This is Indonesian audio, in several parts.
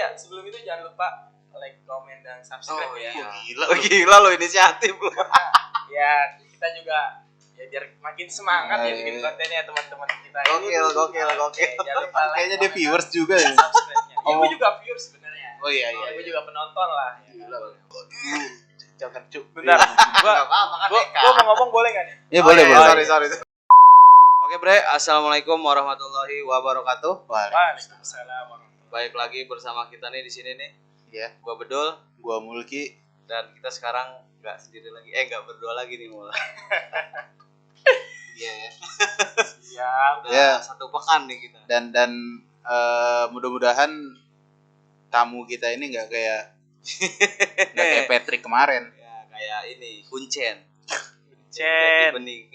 ya, sebelum itu jangan lupa like, comment, dan subscribe ya. Gila lo inisiatif lo. Ya, kita juga ya biar makin semangat ya bikin kontennya teman-teman kita. Gokil. Jangan lupa like, Kayaknya dia viewers juga ya. subscribe-nya. Ya, gue juga viewers sebenarnya. Oh iya. Gue juga penonton lah. Gila. Jangan cuk. Bentar, gua mau ngomong boleh nggak nih? Ya boleh. Sorry. Oke bre, assalamualaikum warahmatullahi wabarakatuh. Waalaikumsalam. Baik lagi bersama kita nih di sini nih. Iya. Gua Bedul Gua Mulki. dan kita sekarang nggak sendiri lagi, nggak berdua lagi nih Mul. Iya ya. Siap. Udah 1 pekan nih kita. Dan mudah-mudahan tamu kita ini nggak kayak Patrick kemarin. Ya kayak ini Kuncen. Kuncen Bening.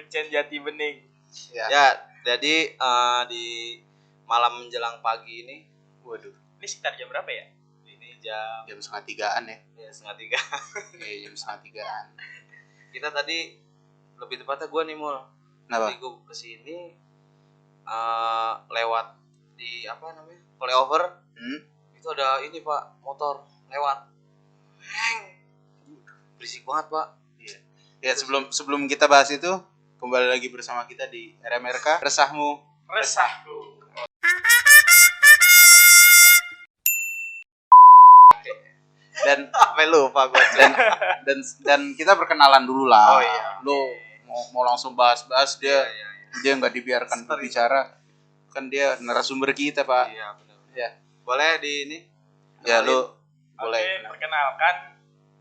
Jati Bening. Ya, jadi di malam menjelang pagi ini, Waduh. Ini sekitar jam berapa ya? ini jam Jam 2:30 ya. 2:30. Iya, jam 2:30. Kita tadi lebih tepatnya gue nih Mul. Kenapa? Tadi gue kesini lewat di apa namanya flyover. Itu ada ini Pak, motor lewat. Berisik banget Pak. Ya, sebelum kita bahas itu, kembali lagi bersama kita di RMRK. Resahmu. Resahku. Dan Sampai lupa gue. dan kita perkenalan dulu lah. Oh, iya. Lu mau langsung bahas dia Iya. dia nggak dibiarkan berbicara. Kan dia narasumber kita, Pak. Iya benar. Ya. Boleh di ini? Ya, Kenalin. lu Oke, boleh. perkenalkan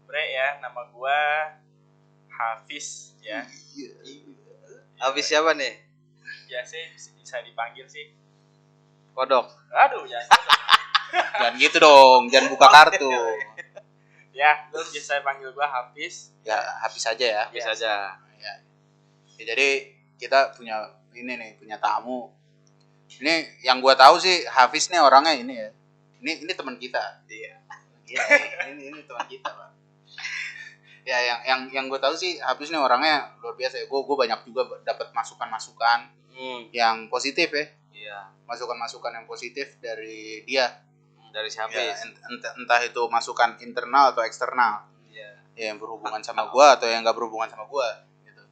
Bre ya, nama gua Hafiz ya. Habis siapa nih? Biasa bisa dipanggil sih. Kodok. Aduh, ya. Jangan gitu dong, jangan buka kartu. Ya, lu biasa panggil gua Hafiz. Ya, habis aja ya. Bisa aja. Ya, jadi kita punya tamu. Ini yang gua tahu sih Hafiz nih orangnya ini ya. Ini teman kita. Iya. Ini teman kita, Pak. Ya, yang gue tahu sih Hafiz nih orangnya luar biasa ya. Gue banyak juga dapat masukan-masukan yang positif ya. Iya. Masukan-masukan yang positif dari dia. Dari si Ya, Hafiz. entah itu masukan internal atau eksternal. Iya. Ya, yang berhubungan sama gua atau yang nggak berhubungan sama gua gitu.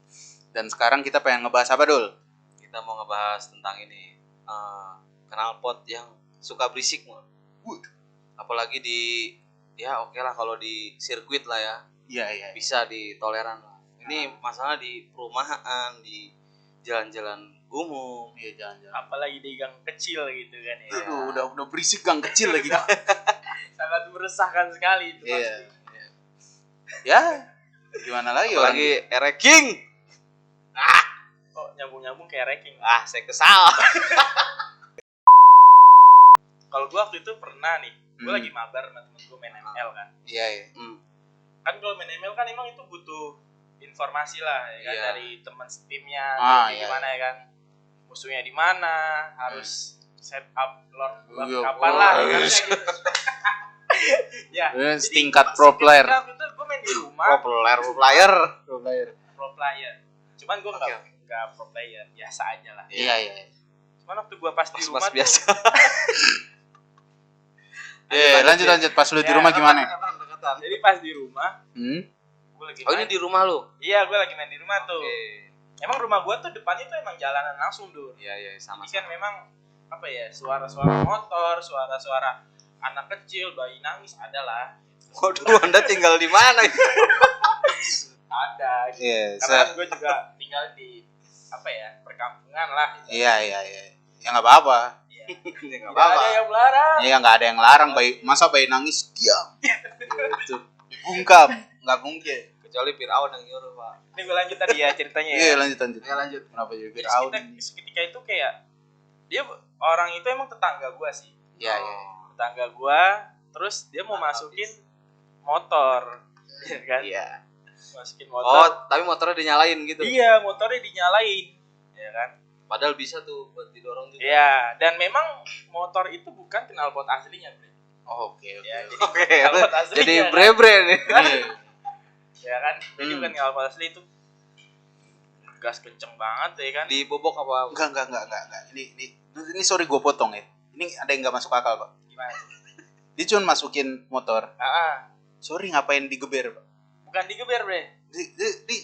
Dan sekarang kita pengen ngebahas apa, Dul? Kita mau ngebahas tentang ini knalpot yang suka berisik Mul. Apalagi di ya oke lah kalau di sirkuit lah ya. Iya. Bisa ditoleran lah. Ini masalah di perumahan, di jalan-jalan umum. Iya, jangan. Apalagi di gang kecil gitu kan ya. Aduh, udah berisik gang kecil lagi. Sangat meresahkan sekali itu Iya. pasti. Ya, gimana lagi orang? Apalagi ereking. Oh, nyambung-nyambung kayak ranking. Saya kesal. Kalau gua waktu itu pernah nih, gua Hmm. lagi mabar sama temen gua main ML kan. Iya. Kan kalau main ML kan emang itu butuh informasi lah ya kan, Iya. dari teman timnya, Iya. gimana ya kan, musuhnya di mana, harus set up lord Iya, kapan lah ya kan, iya. kayak gitu. Ya, Setingkat pro player. waktu itu gue main di rumah Pro player. pro player, cuman gue nggak pro player, biasa aja lah. Iya. Cuman waktu gue pas di rumah Mas tuh, biasa. Lanjut pas lu di rumah gimana? jadi pas di rumah gue lagi Oh ini di rumah lu? iya, gue lagi main di rumah tuh. Oke. Emang rumah gue tuh depannya tuh emang jalanan langsung Dur. Iya sama. Jadi kan memang apa ya, suara-suara motor, suara-suara anak kecil, bayi nangis ada lah. Waduh, Anda tinggal di mana? Ada. Gitu. Iya. Karena gue juga tinggal di apa ya, perkampungan lah. Gitu. Iya. Ya nggak apa-apa. Enggak Tidak ada yang melarang. Ya nggak ada yang larang, masa bayi nangis diam. Gitu. Dibungkam, nggak mungkin. Kecuali Firaun yang nyuruh, Pak. Ini gue lanjut tadi ya ceritanya ya. Iya, lanjut. Ya lanjut. Kenapa jadi Jadi Firaun? seketika itu kayak dia orang itu emang tetangga gue sih. Iya. Tetangga gue, terus dia mau masukin motor, ya kan? Iya. Masukin Oh, motor. tapi motornya dinyalain gitu. Iya, motornya dinyalain, ya kan? Padahal bisa tuh buat didorong juga. Iya, dan memang motor itu bukan knalpot aslinya, Bre. Oh, oke. Ya, jadi Oke. knalpot aslinya. Jadi kan? bre-bre nih. Ya kan? Jadi bukan knalpot asli itu gas kenceng banget ya kan? Di bobok apa? Enggak. Ini sorry gue potong ya. ini ada yang nggak masuk akal Pak. Gimana? Dia cuma masukin motor. Ah, Sorry ngapain digeber Pak? bukan digeber bre. Di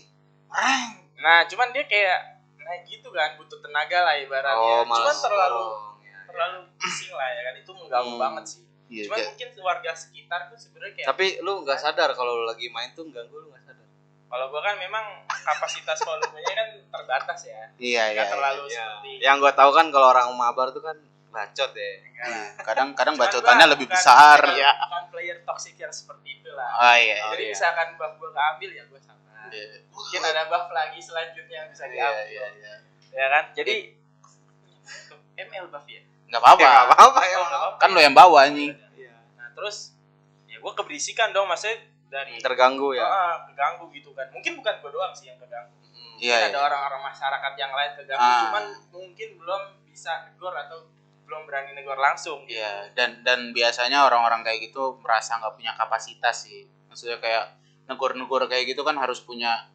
rang. Nah, cuman dia kayak gitu kan, butuh tenaga lah ibaratnya. Cuman malas terlalu dorong. Ya. bising lah ya kan, itu mengganggu banget sih. Iya, Cuman iya. mungkin warga sekitar tuh sebenarnya kayak Tapi lu nggak sadar kalau lu lagi main tuh ganggu, lu nggak sadar. kalau gua kan memang kapasitas volumenya kan terbatas ya. Iya, iya. Nggak terlalu Iya. seperti Yang gue tahu kan kalau orang mabar tuh kan bacot ya. enggak lah. Kadang Cuman bacotannya gua lebih bukan- besar. bukan player toxic yang seperti itulah. Oh iya. Oh, Jadi iya. misalkan buff gua keambil ya gua sabar. Iya. Mungkin ada buff lagi selanjutnya yang bisa Iya, diambil. iya, iya. Ya kan? Jadi ML buff ya. Enggak apa-apa. Ya, nggak apa-apa ya. Oh, nggak apa-apa Kan ya. lo yang bawa anjing. Iya. Nah, terus ya gua keberisikan dong maksudnya dari Terganggu ya. keganggu gitu kan. Mungkin bukan gua doang sih yang keganggu. Iya, Mungkin ada iya. orang-orang masyarakat yang lain keganggu, Ah. cuman mungkin belum bisa negor atau belum berani negor langsung. Iya, dan biasanya orang-orang kayak gitu merasa nggak punya kapasitas sih. Maksudnya kayak negor-negor kayak gitu kan harus punya,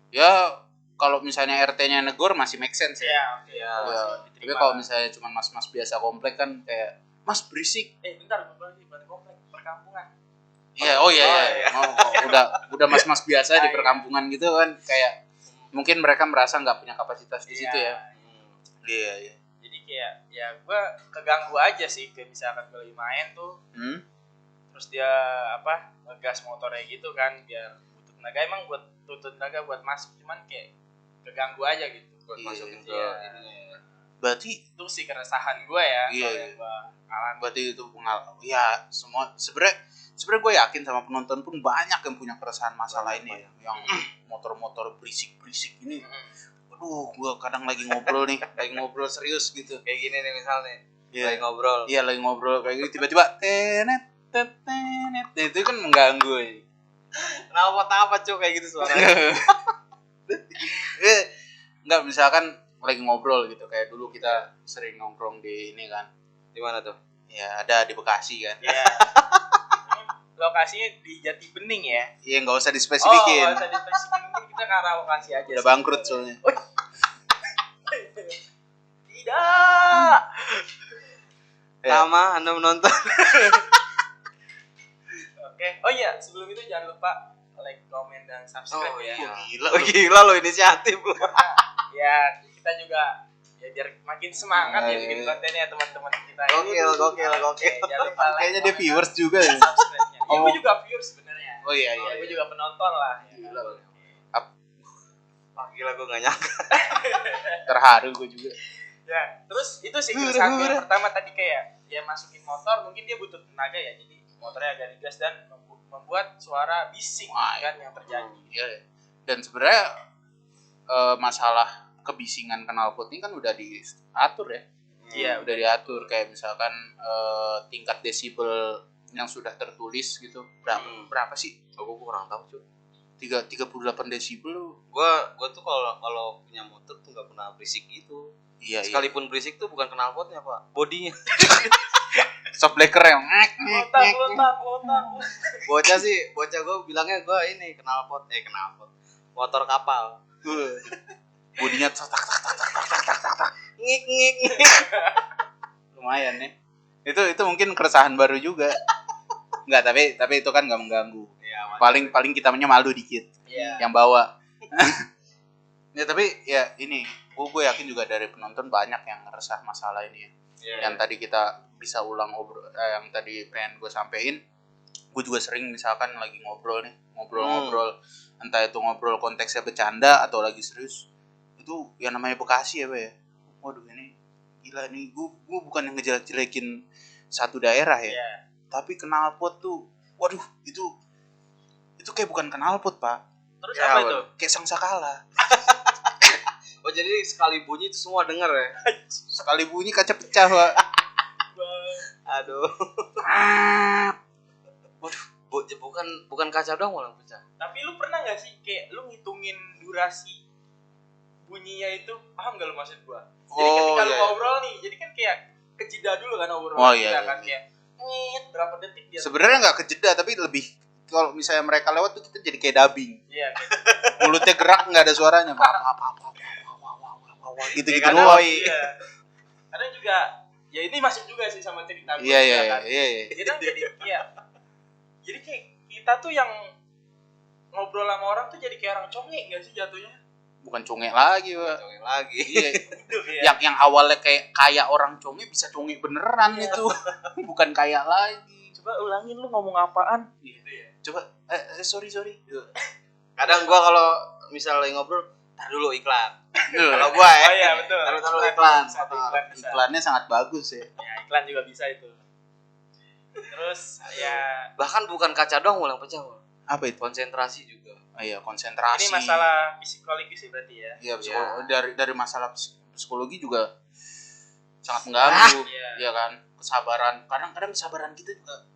ya kalau misalnya RT-nya negor masih make sense ya. Ya, oke. Iya. Ya, tapi kalau misalnya cuma mas-mas biasa komplek kan kayak mas berisik. bentar, gua lagi bukan komplek, perkampungan. Iya, oh iya Oh, iya. iya. Udah mas-mas biasa di Iya. perkampungan gitu kan kayak mungkin mereka merasa nggak punya kapasitas di situ ya. Iya, iya. Jadi kayak ya gua keganggu aja sih, kayak misalkan gua lagi main tuh, Hmm? terus dia ngegas motornya gitu kan, biar butuh tenaga, emang buat tuntut tenaga buat masuk, cuman kayak keganggu aja gitu. Buat Iya. masukin ke Iya. ininya. Berarti Itu sih keresahan gua ya, Iya, kalau iya. yang gua alami. berarti itu ya semua sebenarnya gue yakin sama penonton pun banyak yang punya keresahan masalah ini ya, yang motor-motor berisik ini. Aduh, gue kadang lagi ngobrol nih, lagi ngobrol serius gitu. Kayak gini nih misalnya. Iya. Lagi ngobrol. Iya, lagi ngobrol kayak gitu tiba-tiba tenet tenet. Nah, itu kan mengganggu ya. Kenapa apa cuy kayak gitu suaranya? Enggak, misalkan lagi ngobrol gitu kayak dulu kita sering nongkrong di ini kan. Di mana tuh? Ya, ada di Bekasi kan. Iya. Ini lokasinya di Jati Bening ya. Iya, nggak usah Oh, dispesifikin. nggak usah dispesifikin, mungkin kita ke arah lokasi aja. Udah sih. bangkrut soalnya. Tidak. Ya. Sama Anda menonton. Oke. Oh iya, sebelum itu jangan lupa like, comment, dan subscribe Oh, ya. iya. Gila. Oh, gila lo inisiatif lo. Ya, kita juga ya biar makin semangat ya Iya, bikin iya. kontennya teman-teman kita. Gokil, gokil, Oke, gokil. jangan lupa like, Kayaknya dia comment, viewers juga ya. dan subscribe-nya. Ya, Oh. gue juga viewers sebenarnya. Oh iya Ya, iya. gue juga penonton lah. Ya. Gila. Wah, gila gue gak nyangka. Terharu gue juga. Ya, terus itu sih Gura, keresahan gue gura. yang pertama tadi, kayak ya masukin motor mungkin dia butuh tenaga ya, jadi motornya agak digas dan membuat suara bising Wah, kan yang terjadi. Iya. Ya. Dan sebenarnya masalah kebisingan knalpot ini kan udah diatur ya. Iya, Udah diatur kayak misalkan tingkat desibel yang sudah tertulis gitu. Berapa sih? Gue kurang tahu cuy. 38 desibel lu. Gua tuh kalau punya motor tuh nggak pernah berisik gitu. Iya, Sekalipun berisik tuh bukan knalpotnya pak, bodinya. Soft breaker yang Lotak. Bocah gue bilangnya gue ini knalpot, motor kapal. bodinya tak tak tak tak tak tak tak tak. Ngik. Lumayan ya. Itu mungkin keresahan baru juga. Enggak, tapi itu kan nggak mengganggu. Iya, Paling kita malu dikit Iya. yang bawa. Ya tapi ya ini gue yakin juga dari penonton banyak yang resah masalah ini ya. Iya. Yang tadi kita bisa ulang yang tadi pengen gue sampein, gue juga sering misalkan lagi ngobrol ngobrol entah itu ngobrol konteksnya bercanda atau lagi serius, itu yang namanya Bekasi ya Pak ya. Waduh ini gila nih, gue bukan yang ngejelek-jelekin satu daerah ya, Iya. tapi knalpot tuh waduh itu kayak bukan knalpot Pak, Terus Ya, apa betul. itu? kayak sangsakala. Oh jadi sekali bunyi itu semua denger ya? Sekali bunyi kaca pecah Pak. Aduh. Bukan kaca doang malah pecah. Tapi lu pernah gak sih kayak lu ngitungin durasi bunyinya itu, paham gak lu maksud gua? Jadi ketika lu iya. ngobrol nih, jadi kan kayak kejeda dulu kan obrolan Oh, kita iya, kan, iya. kayak ngit berapa detik dia. Sebenarnya nggak kejeda tapi lebih kalau misalnya mereka lewat tuh kita jadi kayak dubbing. Iya, kayak Mulutnya gerak nggak ada suaranya. Gitu Kayak doang. doi. iya. Kadang juga ya ini masuk juga sih sama cerita gue. Iya. Jadi kayak kita tuh yang ngobrol sama orang tuh jadi kayak orang conge nggak sih jatuhnya? Bukan conge lagi, Pak. Conge lagi. Iya. Ya. yang awalnya kayak orang conge bisa conge beneran itu. Bukan kayak lagi. Coba ulangin lu ngomong apaan? Gitu ya. Coba sorry. Kadang gua kalau misalnya ngobrol, tar dulu iklan. Kalau gua ya. Oh iya betul. Taruh iklan. Bisa. Iklannya sangat bagus ya. Ya iklan juga bisa itu. Terus ya Bahkan bukan kaca doang yang pecah, Bang. Apa itu? Konsentrasi juga. Oh iya, konsentrasi. ini masalah psikologi sih berarti ya. Iya, Ya. dari masalah psikologi juga sangat mengganggu. Iya. Iya kan? Kesabaran. Kadang-kadang kesabaran kita juga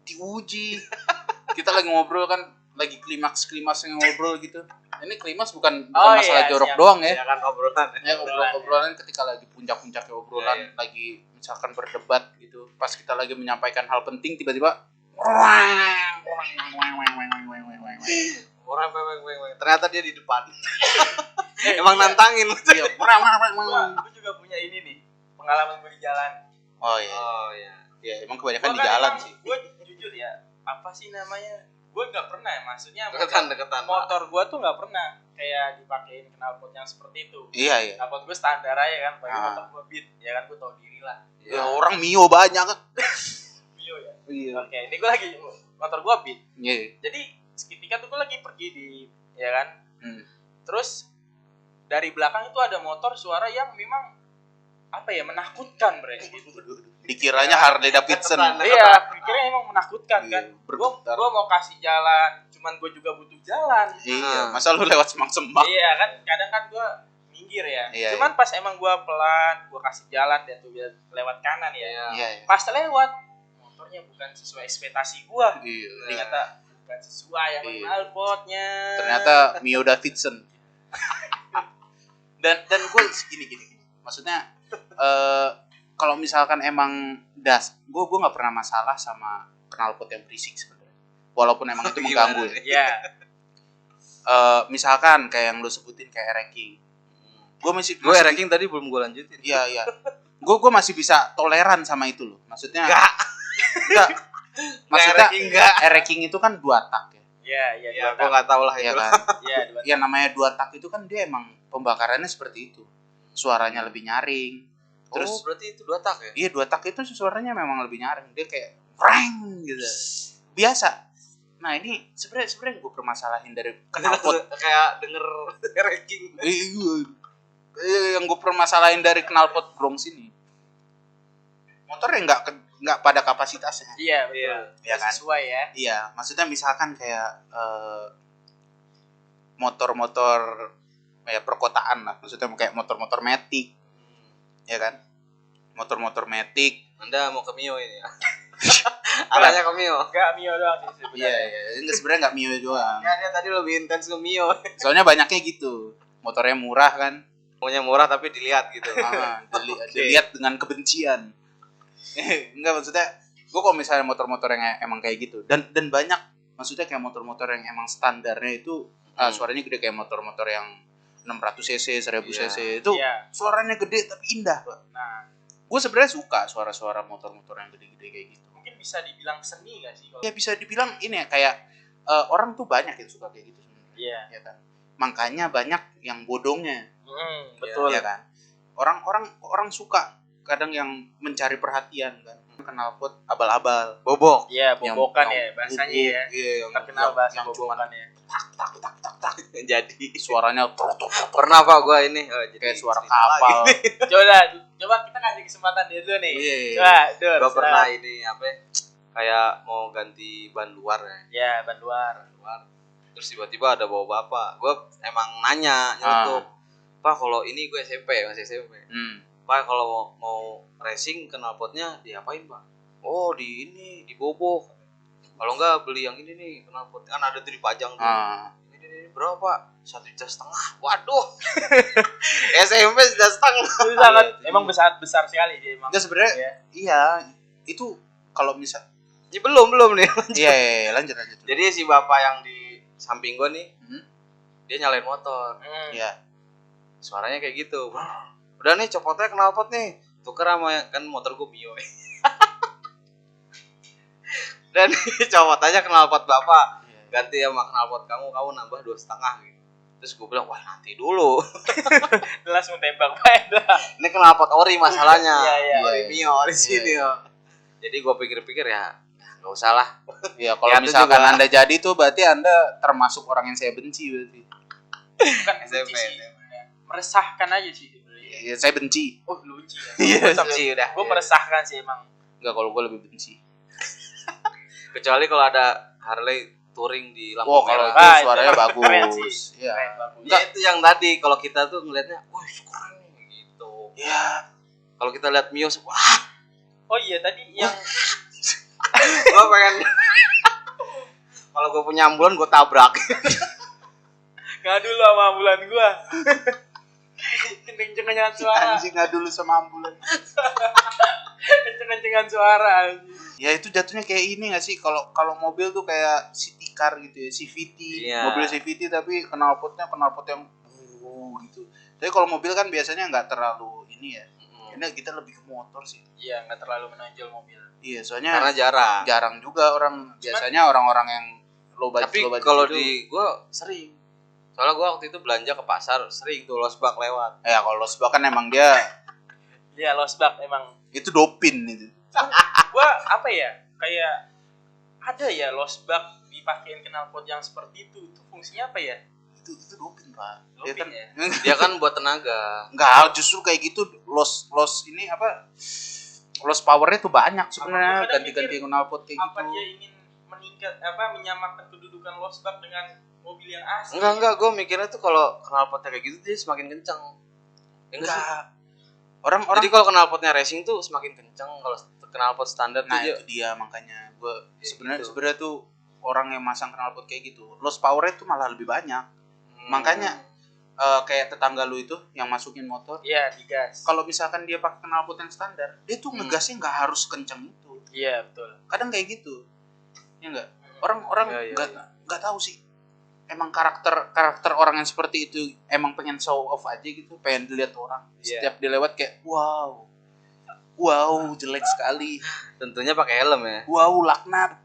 diuji. Kita lagi ngobrol kan, lagi klimaks ngobrol gitu. Ini klimaks bukan masalah jorok siap. doang ya. Ya kan obrolan. Ya obrolan ketika lagi puncak-puncaknya obrolan, Iya. lagi misalkan berdebat gitu. Pas kita lagi menyampaikan hal penting, tiba-tiba Orang ternyata dia di depan. Emang nantangin. Iya. Gua juga punya ini nih pengalaman gue di jalan. Oh iya. Oh iya. Ya emang kebanyakan di jalan sih. Gue jujur ya, apa sih namanya? Gue nggak pernah ya, maksudnya Deketan. motor gue tuh nggak pernah kayak dipakein knalpot yang seperti itu. Iya. Knalpot gue standar aja kan, pakai Ah. motor gue Beat, ya kan gue tau diri lah. Ya orang Mio banyak kan. Mio ya. Iya. Oke, ini gue lagi motor gue Beat. Iya. Jadi seketika tuh gue lagi pergi di, ya kan. Terus dari belakang itu ada motor suara yang memang apa ya, menakutkan bre gitu. Dikiranya Harley Davidson. Iya, pikirnya emang menakutkan kan. Iya, Gue mau kasih jalan, cuman gue juga butuh jalan. Iya, masa lu lewat semak-semak. Iya kan, kadang kan gue minggir ya. Iya, Cuman pas emang gue pelan, gue kasih jalan dan tuh biar lewat kanan ya. Iya. Pas lewat, motornya bukan sesuai ekspektasi gue. Iya. Ternyata bukan sesuai yang Iya. knalpotnya. Ternyata Mio Davidson. dan gue gini. Maksudnya kalau misalkan emang gue nggak pernah masalah sama knalpot yang berisik sebenarnya. Walaupun emang itu mengganggu ya. Iya. Misalkan kayak yang lu sebutin kayak ranking. Gue ranking tadi belum gue lanjutin. Iya. Gue masih bisa toleran sama itu loh. Maksudnya Enggak. Maksudnya enggak. ranking itu kan 2 tak ya. Iya, Ya, gue nggak tahu lah Iya itu. kan? Iya, dua Ya namanya 2 tak itu kan dia emang pembakarannya seperti itu. Suaranya lebih nyaring. Terus berarti itu 2 tak ya? iya 2 tak itu suaranya memang lebih nyaring. Dia kayak vreng gitu. Biasa. Nah, ini sebenarnya gue permasalahin dari knalpot. Kayak denger ranking. Yang gue permasalahin dari knalpot Bronx ini. Motornya nggak pada kapasitasnya. Iya, betul. Iya. Iya kan? Sesuai ya. Iya, maksudnya misalkan kayak motor-motor ya perkotaan lah, maksudnya kayak motor-motor Matic, ya kan? Motor-motor Matic. Anda mau ke Mio ini ya? Arahnya ke Mio. Enggak Mio doang sih sebenarnya. Iya. Enggak, sebenarnya nggak Mio doang. Ya, dia tadi lebih intens ke Mio. Soalnya banyaknya gitu. Motornya murah kan. Maunya murah tapi dilihat gitu. Dilihat dengan kebencian. Enggak, maksudnya gue kalau misalnya motor-motor yang emang kayak gitu dan banyak, maksudnya kayak motor-motor yang emang standarnya itu suaranya gede kayak motor-motor yang 600 cc, 1000 cc itu Iya. suaranya gede tapi indah, Pak. Nah, Gue sebenarnya suka suara-suara motor-motor yang gede-gede kayak gitu. mungkin bisa dibilang seni gak sih kalau? Ya bisa dibilang ini ya kayak orang tuh banyak yang suka kayak gitu sebenarnya. Iya. Ya kan? Makanya banyak yang bodongnya. Betul. Ya kan? Orang suka kadang yang mencari perhatian kan. Knalpot abal-abal, Bobok. Iya, bobokan Yang ya bahasanya bubuk, ya. Iya, yang Terkenal bahasa yang cuman bobokan ya. tak Jadi suaranya pernah Pak gua ini jadi kayak suara cerita kapal. lagi. Coba kita kasih kesempatan dia dulu nih. Iya. Coba, Dur. Gua pernah ini apa ya, kayak mau ganti ban luar ya. Ya, ban luar. Terus tiba-tiba ada bawa bapak. Gua emang nanya nyeletuk. Pak, kalau ini gue SMP, masih SMP. Pak, kalau mau racing knalpotnya diapain, Pak? Oh, dibobok. Kalau enggak beli yang ini nih, knalpot kan ada tuh dipajang tuh. Ini berapa, Pak? 1,5 juta. Waduh. SMP 1,5 juta. Itu sangat emang besar sekali sih emang. Enggak sebenarnya Ya. iya, itu kalau misal Ya, belum nih. iya, lanjut. Jadi si bapak yang di samping gua nih, dia nyalain motor. Iya. Suaranya kayak gitu. Udah nih copotnya knalpot nih. tuker sama kan motor gue Mio. Dan cowok tanya knalpot bapak, ganti sama knalpot kamu nambah 2,5 gitu. Terus gue bilang, wah nanti dulu. Langsung tembak baik dah. Ini knalpot ori masalahnya. Iya. Mio di sini. Jadi gue pikir-pikir ya nggak usah lah. Ya kalau Ya, misalkan juga. Anda jadi tuh berarti Anda termasuk orang yang saya benci berarti. Bukan SMP. benci sih. Meresahkan aja sih sebenarnya. Ya, saya benci. Oh, lu benci ya. Iya, Benci udah. Gue meresahkan sih emang. Enggak, kalau gue lebih benci. Kecuali kalau ada Harley touring di lampu Oh, kalau merah. itu Ah, suaranya itu bagus. keren sih. Iya. Keren, bagus. Ya itu yang tadi kalau kita tuh ngelihatnya, wah keren nih gitu. Ya, Kalau kita lihat Mio, wah, Oh iya tadi yang gue pengen. Kalau gue punya ambulan, gue tabrak. ngadu lu sama ambulan gua. Kenceng-kencengan suara. anjing nggak dulu sama ambulan. Kenceng-kencengan suara anjing. Ya itu jatuhnya kayak ini nggak sih? Kalau mobil tuh kayak city car gitu ya, CVT. Iya. Mobil CVT tapi knalpot yang gitu. Tapi kalau mobil kan biasanya nggak terlalu ini ya. Ini kita lebih ke motor sih. Iya, enggak terlalu menonjol mobil. Iya, soalnya Karena jarang. jarang juga orang, biasanya orang-orang yang low budget. Tapi kalau di gue sering. Soalnya gue waktu itu belanja ke pasar, sering tuh losbak lewat. ya kalau losbak kan emang dia Iya, losbak emang. itu dopin itu. Gua apa ya? Kayak ada ya losbak dipakein knalpot yang seperti itu. Itu fungsinya apa ya? Itu dopin, Pak. Dopin Dia kan ya? Dia kan buat tenaga. enggak, justru kayak gitu loss ini apa? Loss powernya tuh banyak sebenarnya, Apa, ganti-ganti knalpot kayak Apa gitu. dia ingin menyamakan kedudukan losbak dengan mobil yang asli? Enggak, gue mikirnya tuh kalau knalpotnya kayak gitu dia semakin kencang. Enggak. Orang-orang Jadi kalau knalpotnya racing tuh semakin kencang, kalau knalpot standar nah tuh dia. itu dia makanya gue Kayak sebenarnya gitu. tuh orang yang masang knalpot kayak gitu loss powernya tuh malah lebih banyak. Makanya kayak tetangga lu itu yang masukin motor, Iya, digas. kalau misalkan dia pakai knalpot yang standar, dia tuh ngegasnya nggak harus kencang itu. Iya, betul. Kadang kayak gitu, ya nggak? Orang-orang Iya, nggak tahu sih. Emang karakter orang yang seperti itu emang pengen show off aja gitu, pengen dilihat orang. Iya. Setiap dilewat kayak wow jelek sekali, Tentunya pakai helm ya. wow laknat,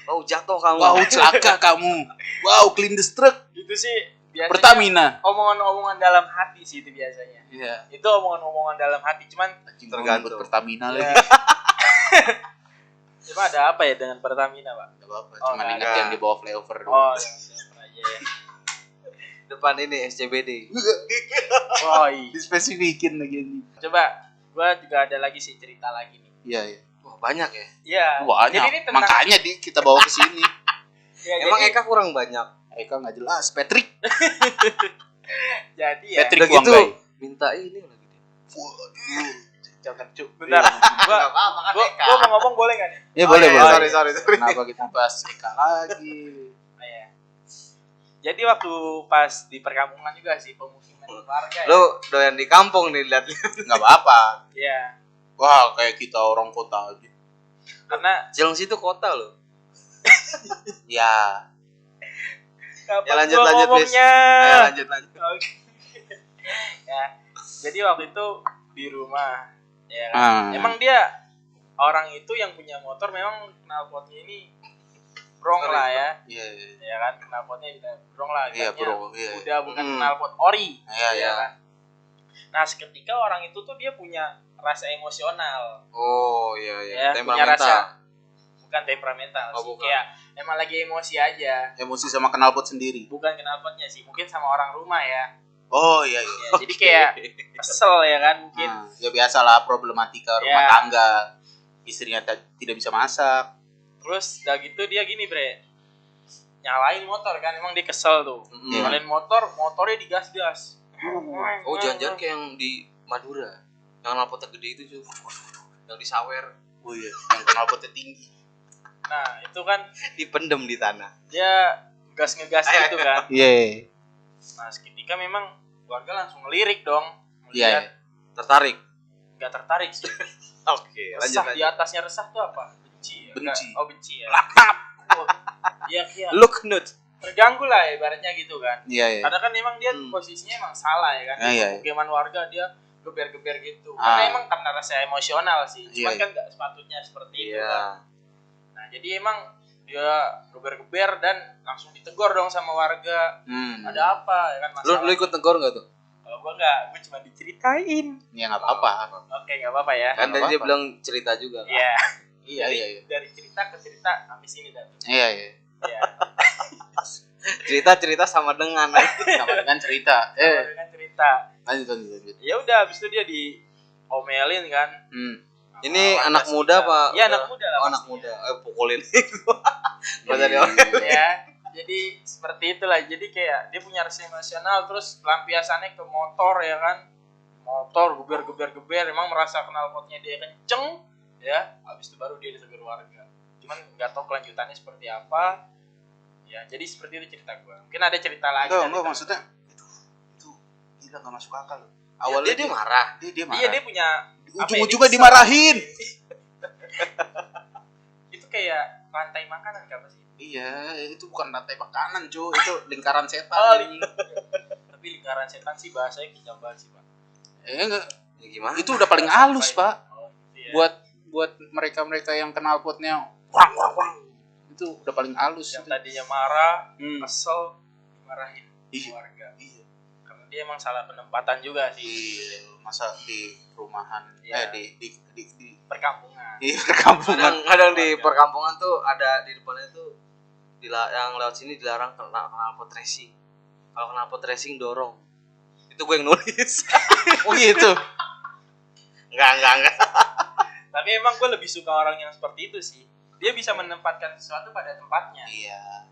Oh jatuh kamu. wow celaka kamu, wow clean the truck, Itu sih biasanya Pertamina. omongan-omongan dalam hati sih itu biasanya. Iya. Itu omongan-omongan dalam hati, cuman Tergantung. Pertamina ya, lagi. cuma ada apa ya dengan Pertamina, Pak? Gak apa-apa, Oh, cuman nggak ingat ada. yang di bawah flyover dulu. Oh, yang aja ya. Depan ini SCBD. Oh, iya. Dispesifikin lagi ini. Coba gua juga ada lagi sih cerita lagi nih. Iya, iya. Wah banyak ya. Iya. Banyak. Jadi ini tentang Makanya kita bawa ke sini. ya, Emang jadi, Eka kurang banyak. Eka nggak jelas, Patrick. jadi ya. Patrick Udah gitu Wanggai. minta ini lagi dia. Jangan cuk. Bentar. Gua apa-apa kan gua mau ngomong boleh enggak nih? Ya Oh, boleh, iya, boleh. sorry. Kenapa kita bahas Eka lagi? Oh, iya. Jadi waktu pas di perkampungan juga sih pemukiman warga ya. Lu doyan di kampung nih lihat. Nggak apa-apa. Iya. Wah, kayak kita orang kota aja. Karena Cilengsi itu kota loh. Ya. kapan Ya, lanjut, gua please. ngomongnya? Ayo lanjut. Oke. Ya. Jadi waktu itu di rumah ya kan. Emang dia orang itu yang punya motor memang knalpotnya ini brong lah ya. Iya, Ya kan knalpotnya udah brong lah. iya, Ibaratnya bro. Iya. Udah bukan Hmm. knalpot ori. Iya, iya. Ya kan. Nah, seketika orang itu tuh dia punya rasa emosional. Oh iya Ya, punya temperamental. rasa bukan temperamental Oh, sih. bukan. Kayak emang lagi emosi aja. Emosi sama knalpot sendiri. Bukan knalpotnya sih, mungkin sama orang rumah ya. Oh, iya, iya. Ya, jadi kayak kesel ya kan mungkin. Nah, ya biasalah problematika rumah Ya. tangga. Istrinya tidak bisa masak. Terus udah gitu dia gini, Bre. Nyalain motor kan, emang dia kesel tuh. Iya. Nyalain motornya digas-gas. Oh jangan kayak yang di Madura. Yang knalpotnya gede itu cuy. Yang di sawer. Oh iya, yang knalpotnya tinggi. Nah, itu kan Dipendem di tanah. dia gas-ngegas gitu kan. Iya. Nah, seketika memang warga langsung ngelirik dong. Iya. Melihat Tertarik. nggak tertarik sih. Oke Resah, di atasnya resah tuh apa? Benci ya? Benci. Nggak- Oh, benci ya. Laknat. Oh, iya, iya. Look nut. Terganggu lah ibaratnya gitu kan. Iya, iya. Karena kan memang dia Hmm. posisinya emang salah ya kan. Iya, iya. Pemukiman warga dia geber-geber gitu. Karena emang karena rasa emosional sih. Cuman Iya. kan nggak sepatutnya seperti itu Iya. kan. Nah jadi emang dia geber-geber dan langsung ditegur dong sama warga. Ada apa ya kan masalah. Lu ikut tegur nggak tuh? Kalau gue nggak, gue cuma diceritain. Ya nggak apa-apa. Oke nggak apa-apa ya. Kan tadi dia bilang cerita juga kan? Iya. Iya. Dari cerita ke cerita sampai sini dah. Iya. Iya. Cerita sama dengan Sama dengan cerita. Dengan cerita. Lanjut. Ya udah habis itu dia diomelin kan. Ini Sama anak warga muda sekitar. apa? Iya anak muda lah. Oh, anak pastinya. muda. Pukulin. Masa dia Ya jadi seperti itulah, jadi kayak dia punya rasa emosional, terus pelampiasannya ke motor ya kan, motor geber emang merasa knalpotnya dia kenceng ya, habis itu baru dia ditegur warga, cuman nggak tahu kelanjutannya seperti apa ya. Jadi seperti itu cerita gue, mungkin ada cerita lagi. Enggak maksudnya itu gila nggak masuk akal loh. Awalnya dia marah. Dia marah. Iya dia punya ujung-ujungnya dimarahin. Itu kayak rantai makanan apa sih? Iya, itu bukan rantai makanan, cuy. Itu lingkaran setan. Oh, tapi lingkaran setan sih bahasanya kejam banget sih, Pak. Enggak. Ya gimana? Itu udah paling halus, Pak. Oh, gitu ya. Buat mereka yang kenal potnya wang. Itu udah paling halus. Yang tadinya marah, kesel, dimarahin Iya. warga. Iya. Karena dia emang salah penempatan juga sih. Iya, masa di perumahan Iya. di Perkampungan. perkampungan. Kadang di perkampungan tuh ada di depannya tuh yang lewat sini dilarang knalpot racing. Kalau knalpot racing dorong. Itu gue yang nulis. Oh gitu. Enggak. Tapi Tapi emang gue lebih suka orang yang seperti itu sih. Dia bisa menempatkan sesuatu pada tempatnya. Iya.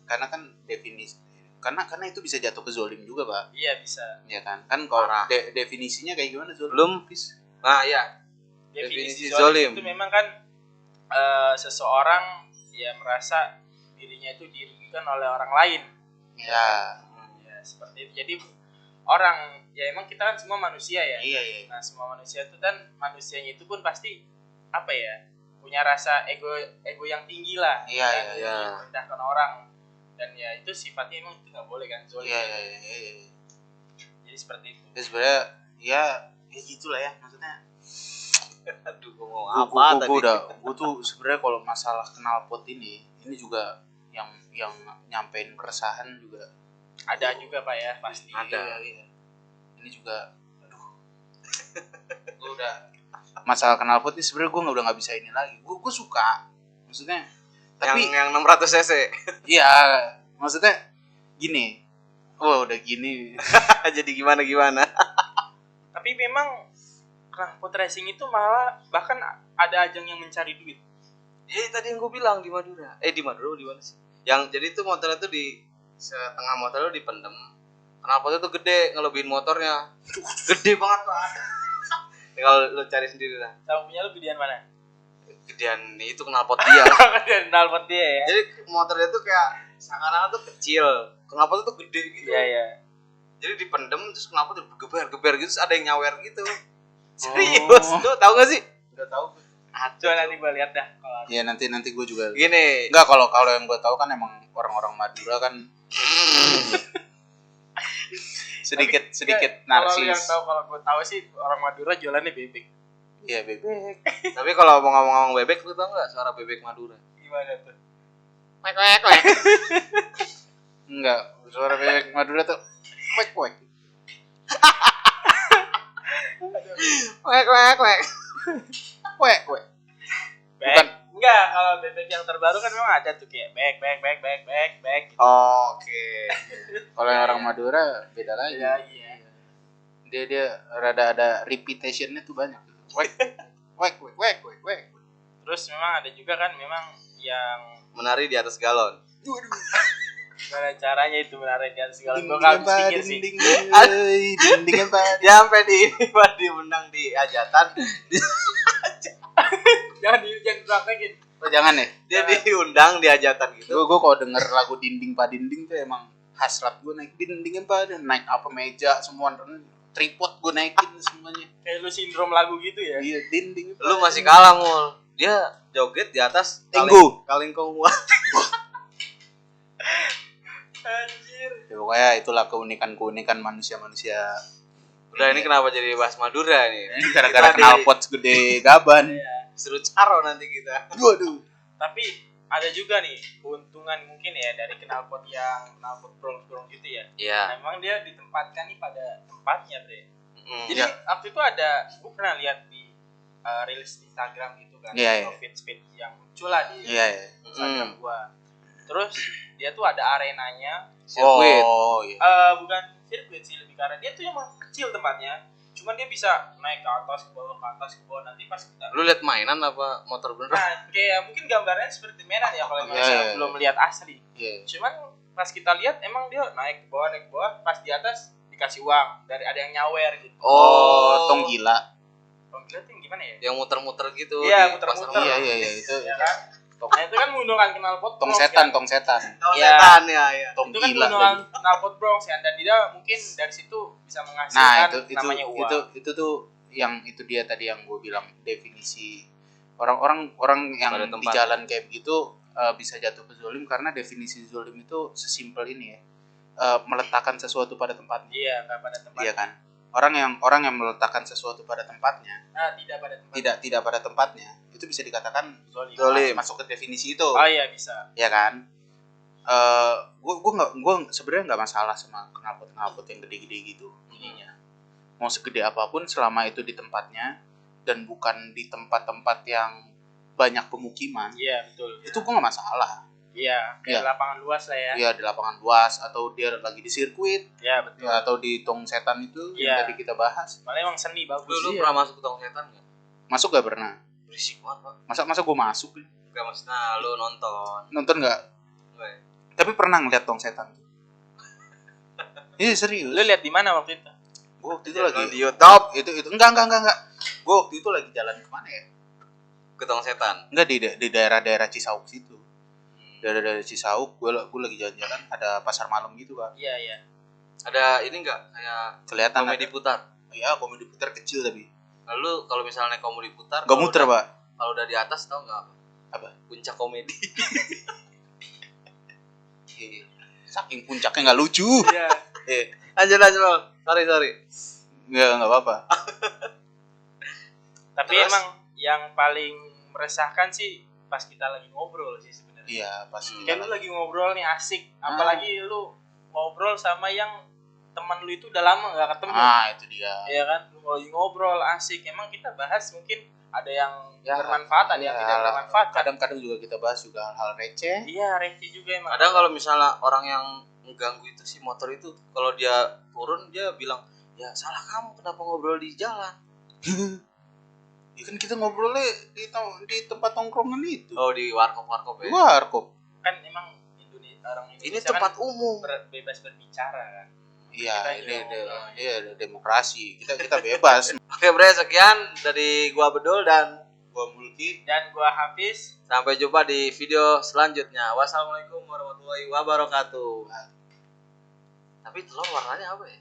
Karena kan definisi karena itu bisa jatuh ke zolim juga, Pak. Iya bisa. Iya kan? Kan kalau Parah. definisinya kayak gimana zolim? Belum. Nah, ya. Definisi Definisi zolim zolim. itu memang kan seseorang ya merasa dirinya itu dirugikan oleh orang lain. Iya. Ya seperti itu. Jadi orang ya emang kita kan semua manusia ya. Iya. Nah semua manusia itu kan manusianya itu pun pasti apa ya, punya rasa ego yang tinggi lah. Iya. Merendahkan orang, dan ya itu sifatnya emang itu nggak boleh kan zolim. Iya. Jadi seperti itu. Ya sebenarnya ya gitulah ya maksudnya. Aduh, gue mau apa tadi? Gue tuh sebenarnya kalau masalah knalpot ini juga yang nyampein keresahan juga Ada juga Pak ya pasti. Ada. Iya. Ini juga aduh. Gue udah masalah knalpot ini sebenarnya gue udah nggak bisa ini lagi. Gue suka maksudnya, tapi yang 600 cc. iya maksudnya gini. Oh udah gini. Jadi gimana? Tapi memang knalpot racing itu malah bahkan ada ajang yang mencari duit. Tadi yang gue bilang di Madura. Di Madura di mana sih? Yang jadi tuh motornya tuh di setengah motor lu dipendem. Knalpotnya tuh gede, ngelebihin motornya. Gede banget, Pak. Kalau lu cari sendiri lah. Tahu punya lu gedean mana? Gedean itu knalpot dia lah. Gedean knalpot dia ya. Jadi motornya tuh kayak seakan-akan tuh kecil. Knalpotnya tuh gede gitu. Iya. Jadi dipendem terus knalpot geber gitu, terus ada yang nyawer gitu. Serius, lu tahu gak sih? Udah tahu. Coba nanti gue lihat dah. Ya nanti gue juga. Gini. Enggak, kalau yang gue tahu kan emang orang-orang Madura kan sedikit narsis. Kalau gue tahu sih orang Madura jualannya bebek. Iya bebek. Tapi kalau mau ngomong bebek, lu tau gak suara bebek Madura? Gimana tuh? Wek. Enggak, suara bebek Madura tuh wek. Wek. Bukan. Enggak, kalau bebek yang terbaru kan memang ada tuh kayak bek gitu. Oke. Kalau yang orang Madura beda lagi. Iya. Dia rada ada repetitionnya tuh banyak. Wek. Terus memang ada juga kan memang yang Menari di atas galon. gimana caranya itu menari di atas segala gue gak habis pikir sih. Dinding apa? Dia sampai di menang di hajatan. Jangan praktekin. Oh, jangan ya. Dia diundang di hajatan gitu. Gue kalau denger lagu dinding tuh emang hasrat gue naik dinding apa, naik apa meja semua, tripod gue naikin semuanya. Kayak lu sindrom lagu gitu ya. Iya dinding. Lu masih kalah, Mul. Dia joget di atas kalingkong. Anjir. Ya, pokoknya itulah keunikan manusia Udah ini kenapa jadi bahas Madura nih? Ini gara-gara knalpot segede gaban. Seru caro nanti kita. Waduh. Tapi ada juga nih keuntungan mungkin ya dari knalpot yang knalpot brong-brong gitu ya. Iya. Memang dia ditempatkan nih pada tempatnya, Bre. Jadi Iya. waktu itu ada, gue pernah lihat di rilis Instagram gitu kan, Iya, iya. feed yang muncul lah di Iya. Instagram gua. Terus dia tuh ada arenanya, Sirkuit. Oh, iya. bukan sirkuit sih, lebih karena dia tuh emang kecil tempatnya. Cuman dia bisa naik ke atas, ke bawah, ke atas, ke bawah. Nanti pas kita, Lu lihat mainan apa motor beneran? nah kayak mungkin gambarnya seperti mainan ya kalau Iya, misalnya iya. belum lihat asli. Iya. Cuman pas kita lihat emang dia naik ke bawah, pas di atas dikasih uang dari ada yang nyawer gitu. Oh, tong gila. Kalau gila tuh yang gimana ya? Yang muter-muter gitu Iya, di muter-muter. pasar. Iya, itu. Ya kan? Nah itu kan menggunakan knalpot Tong Bronx, setan, kan? tong setan. Oh, Iya. setan ya. Tong Itu kan gila. menggunakan lagi. knalpot Bronx ya, dan dia mungkin dari situ bisa Nah, menghasilkan itu namanya uang. itu tuh yang itu dia tadi yang gue bilang definisi orang yang Pada di tempatnya. jalan kayak begitu bisa jatuh ke zolim karena definisi zolim itu sesimpel ini ya. Meletakkan sesuatu pada tempatnya. Iya, nggak pada tempatnya. Iya kan? Orang yang meletakkan sesuatu pada tempatnya, Nah, tidak pada tempatnya. tidak pada tempatnya, itu bisa dikatakan Zolim. masuk ke definisi itu. Oh iya bisa. Ya kan? Gue sebenarnya nggak masalah sama knalpot yang gede-gede gitu ininya. Mau segede apapun selama itu di tempatnya dan bukan di tempat-tempat yang banyak pemukiman, Iya betul. itu gue nggak masalah. Iya, kayak Iya. lapangan luas lah ya. Dia di lapangan luas atau dia lagi di sirkuit Iya betul. ya, atau di tong setan itu yang Iya. tadi kita bahas. Malah emang seni bagus. Lu Iya. pernah masuk ke tong setan nggak? Masuk gak pernah? Berisik banget, Pak. Masa gue masuk? Enggak maksudnya lu nonton. Nonton nggak? Enggak ya? Tapi pernah ngeliat tong setan. Iya serius. Lu lihat di mana waktu itu? Gue waktu itu lagi di YouTube itu enggak. Gue waktu itu lagi jalan kemana ya? ke tong setan. Enggak di daerah Cisauk situ. Daerah Cisauk, gue lagi jalan-jalan, ada pasar malam gitu kan. Iya iya. Ada ini enggak kayak Kelihatan komedi putar? Iya, komedi putar kecil tapi. Lalu kalau misalnya komedi putar Gak muter, Pak. Kalau udah di atas tau nggak apa? Apa? Puncak komedi. Iya. Saking puncaknya nggak lucu. Iya. Lanjut Bang. Sorry. Nggak apa-apa. Tapi Terus? emang yang paling meresahkan sih pas kita lagi ngobrol sih sebenarnya. Iya, pasti. Kayak lu lagi ngobrol nih asik, apalagi lu ngobrol sama yang teman lu itu udah lama nggak ketemu. Itu dia. Iya kan, lu lagi ngobrol asik, emang kita bahas mungkin ada yang Ya, bermanfaat, ada yang tidak bermanfaat. Kadang-kadang juga kita bahas juga hal-hal receh. Iya, receh juga emang. Kadang kalau misalnya orang yang mengganggu itu si motor itu, kalau dia turun dia bilang, ya salah kamu kenapa ngobrol di jalan? Ya kan kita ngobrolnya di tempat tongkrongan itu. Oh di warkop ya. Warkop. Kan emang orang Indonesia Ini tempat kan umum. bebas berbicara kan. Iya, Kita ini juga ngobrol. iya demokrasi. Kita bebas. Oke bre, sekian dari gua Bedul dan Gua Mulki. Dan gua Hafiz. sampai jumpa di video selanjutnya. Wassalamualaikum warahmatullahi wabarakatuh. Tapi telur warnanya apa ya?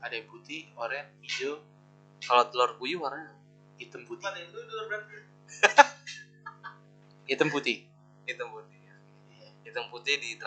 Ada yang putih, oranye, hijau, Kalau telur puyuh warnanya hitam putih. Hitam putih. hitam putih. Hitam putih di